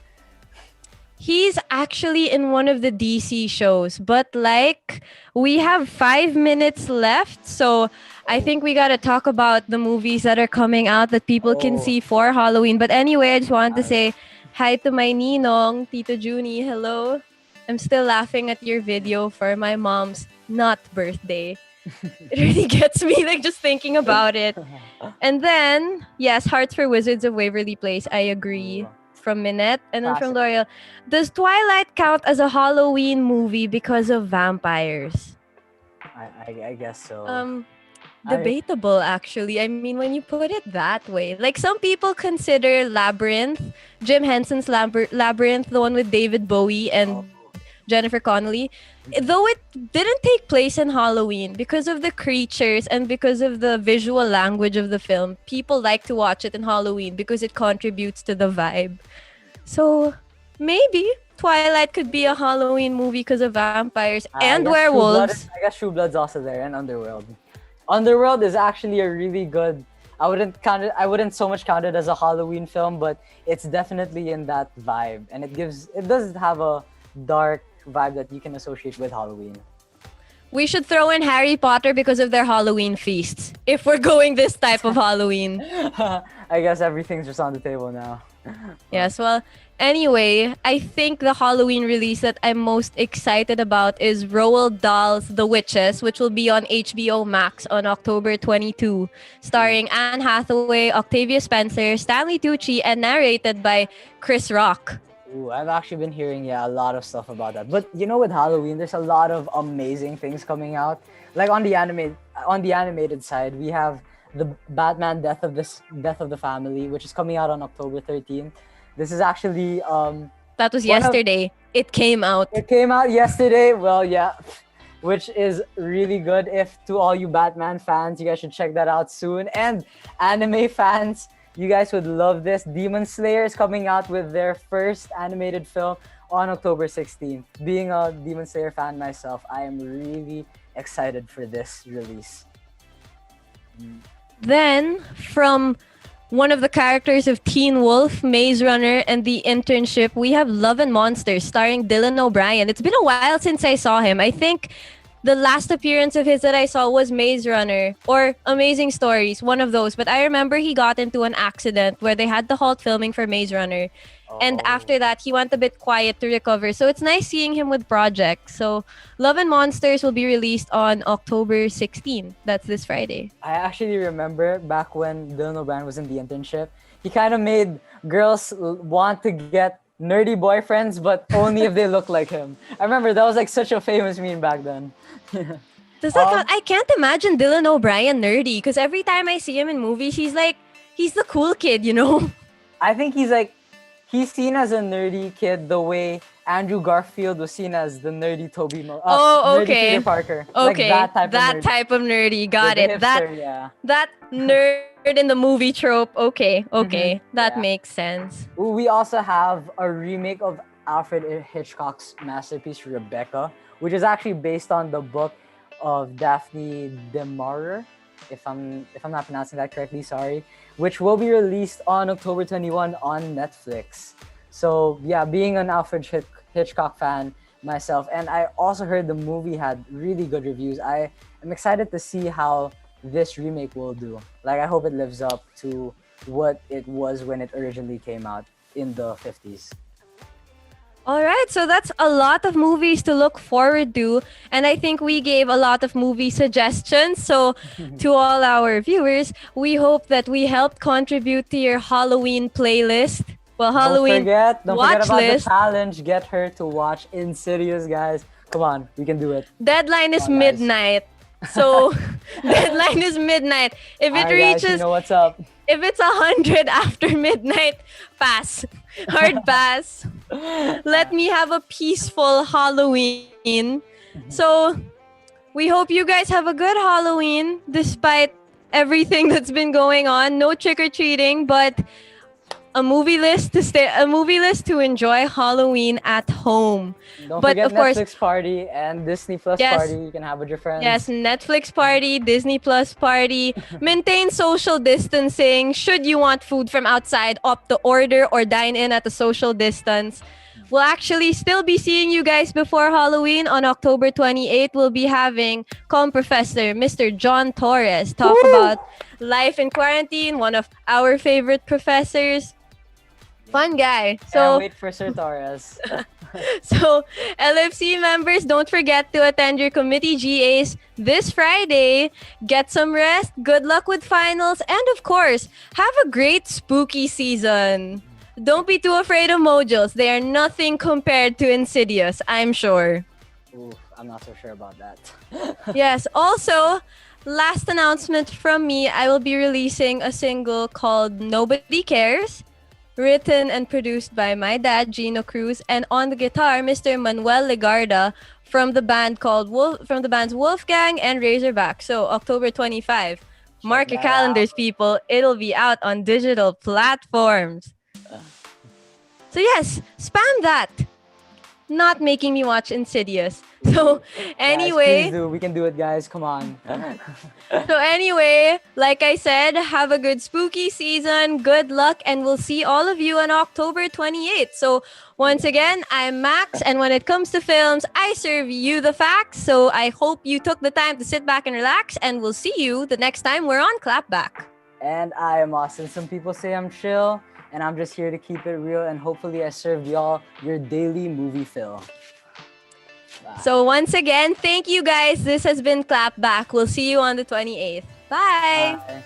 He's actually in one of the DC shows, but like we have 5 minutes left, so I think we gotta talk about the movies that are coming out that people can Oh. see for Halloween. But anyway, I just wanted to say hi to my ninong, Tito Junie. Hello. I'm still laughing at your video for my mom's not birthday. It really gets me, like just thinking about it. And then, yes, Hearts for Wizards of Waverly Place. I agree. From Minette, and then from Classic. L'Oreal. Does Twilight count as a Halloween movie because of vampires? I guess so. Debatable actually. I mean, when you put it that way, like some people consider Labyrinth, Jim Henson's Labyrinth, the one with David Bowie and Jennifer Connelly, though it didn't take place in Halloween because of the creatures and because of the visual language of the film. People like to watch it in Halloween because it contributes to the vibe. So maybe Twilight could be a Halloween movie because of vampires and guess werewolves. I guess True Blood's also there, and Underworld. Underworld is actually a really good. I wouldn't so much count it as a Halloween film, but it's definitely in that vibe, and it does have a dark vibe that you can associate with Halloween. We should throw in Harry Potter because of their Halloween feasts. If we're going this type of Halloween. I guess everything's just on the table now. Yes, well, anyway, I think the Halloween release that I'm most excited about is Roald Dahl's The Witches, which will be on HBO Max on October 22, starring Anne Hathaway, Octavia Spencer, Stanley Tucci, and narrated by Chris Rock. Ooh, I've actually been hearing a lot of stuff about that. But you know, with Halloween, there's a lot of amazing things coming out. Like on the animated side, we have the Batman Death of the Family, which is coming out on October 13th. This is actually That was One of- yesterday. It came out. it came out yesterday. Well, yeah. which is really good. If to all you Batman fans, you guys should check that out soon. And anime fans, you guys would love this. Demon Slayer is coming out with their first animated film on October 16th. Being a Demon Slayer fan myself, I am really excited for this release. Then, from one of the characters of Teen Wolf, Maze Runner, and The Internship, we have Love and Monsters starring Dylan O'Brien. It's been a while since I saw him. I think the last appearance of his that I saw was Maze Runner or Amazing Stories, one of those. But I remember he got into an accident where they had to halt filming for Maze Runner. And after that, he went a bit quiet to recover. So it's nice seeing him with projects. So Love and Monsters will be released on October 16. That's this Friday. I actually remember back when Dylan O'Brien was in The Internship, he kind of made girls want to get nerdy boyfriends, but only if they look like him. I remember that was like such a famous meme back then. Does that count? I can't imagine Dylan O'Brien nerdy because every time I see him in movies, he's the cool kid, you know? I think he's seen as a nerdy kid the way Andrew Garfield was seen as the nerdy nerdy Peter Parker. Okay, like that type of nerdy. Got it. Hipster, that nerd in the movie trope. Okay, that makes sense. We also have a remake of Alfred Hitchcock's masterpiece Rebecca, which is actually based on the book of Daphne du Maurier, if I'm not pronouncing that correctly, sorry, which will be released on October 21 on Netflix. So yeah, being an Alfred Hitchcock fan myself, and I also heard the movie had really good reviews. I am excited to see how this remake will do. Like, I hope it lives up to what it was when it originally came out in the 50s. All right, so that's a lot of movies to look forward to. And I think we gave a lot of movie suggestions. So to all our viewers, we hope that we helped contribute to your Halloween playlist. Well, Halloween Don't forget about list. the challenge. Get her to watch Insidious, guys. Come on, we can do it. Deadline is midnight. So deadline is midnight. If it reaches, guys, you know what's up. If it's 100 after midnight, pass. Hard pass. Let me have a peaceful Halloween. So we hope you guys have a good Halloween despite everything that's been going on. No trick-or-treating, but a movie list to enjoy Halloween at home. Don't but forget of course, Netflix party and Disney Plus party you can have with your friends. Yes, Netflix party, Disney Plus party. Maintain social distancing. Should you want food from outside, opt to order or dine in at a social distance. We'll actually still be seeing you guys before Halloween. On October 28th, we'll be having Professor Mr. John Torres talk about life in quarantine, one of our favorite professors. Fun guy. So wait for Sir Torres. So, LFC members, don't forget to attend your committee GAs this Friday. Get some rest. Good luck with finals. And of course, have a great spooky season. Don't be too afraid of mojos. They are nothing compared to Insidious, I'm sure. Ooh, I'm not so sure about that. Yes. Also, last announcement from me, I will be releasing a single called Nobody Cares, written and produced by my dad, Gino Cruz, and on the guitar, Mr. Manuel Legarda from the bands Wolfgang and Razorback. So October 25. Mark your calendars, people. It'll be out on digital platforms. So yes, spam that. Not making me watch Insidious. So anyway, guys, please do. We can do it, guys. Come on. So anyway, like I said, have a good spooky season. Good luck, and we'll see all of you on October 28th. So once again, I'm Max, and when it comes to films, I serve you the facts. So I hope you took the time to sit back and relax, and we'll see you the next time we're on Clapback. And I am Austin. Some people say I'm chill, and I'm just here to keep it real, and hopefully I served y'all your daily movie fill. Bye. So once again, thank you guys. This has been Clapback. We'll see you on the 28th. Bye. Bye.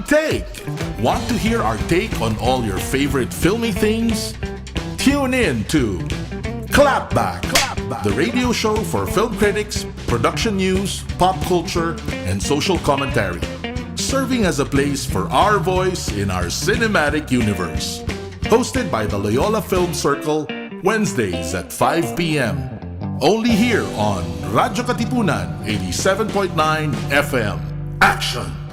take. Want to hear our take on all your favorite filmy things? Tune in to Clapback, the radio show for film critics, production news, pop culture, and social commentary, serving as a place for our voice in our cinematic universe. Hosted by the Loyola Film Circle, Wednesdays at 5 p.m. Only here on Radyo Katipunan 87.9 FM. Action!